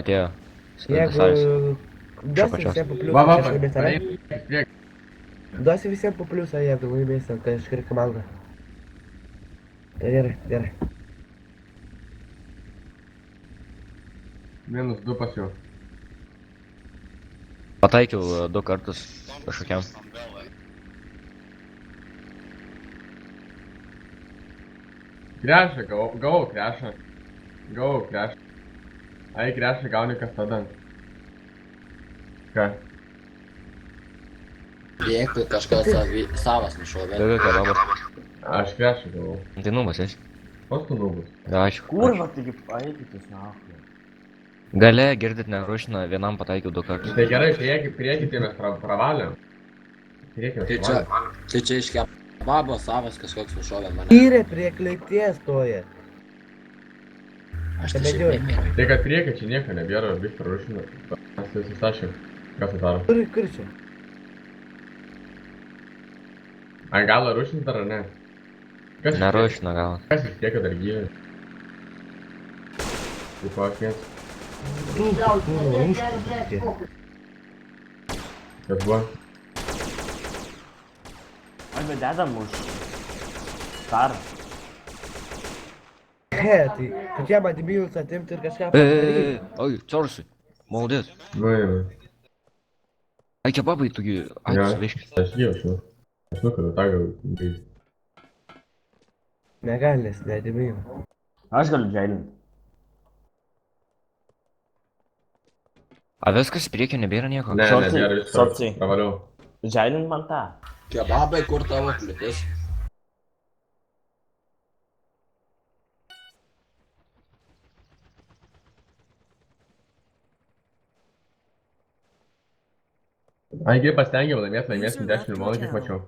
atėjo. Jeigu duosi Šapačios. visiems po Va, pliusą, va, kai aš laimėsiu, va, ane? priek. Duosi visiems po pliusą, jeigu laimėsiu, kai aš kuri komandą. Tai gerai, gerai. -2 pas jau. Pataikiau 2 kartus kažkokiam. Krešą, gavau krešą. Gavau krešą. Ai, krešą gauni kas tada. Ką? Dėkui, kažkas savas nušovė. Daugiau kebabas. Aš krešą gavau. Tai nubas esi. Koks tu nubus? Ačiū. Kurva, taigi paeikit jūs nahui. Gale girdit nerušina, vienam pataikiau 2 kartus. Tai gerai, priekį tai mes pravalėm. Priekį mes pravalėm. Tai čia iš kebabo savas kažkoks nušovė mane. Tyrė prie kleipties stoja. Aš tai Tebe šiaip žiūri. nemėgau. Tai kad priekį čia nieko nebėra, vis prarušino. Mes visi stašėm. Kas tai daro? Kur čia? Ai, gal rušins dar ar ne? Kas iš Nerušina gal. Kas iš tiek dar gyvė? Taip pat viens. Kas buvo? Ai, bet dedam už karą. He, tai tokie madimilus atimti ir kažką padaryti. Oi, Corsai. Молодец. Nu, Ai, kebabai tugi. Ai, Ja. suviškis. aš jaučiu. Aš nukariu tą gal. Negali, nes nedimilus. Aš galiu džailint. A viskas į priekį nebėra nieko? Ne, Soci, nebėra viskas. soci. Pravaliau. Džailint man tą. Kebabai, kur tavo kliūtis? Ai, gerai pastengiau laimėsim 10 milijonų, kiek mačiau.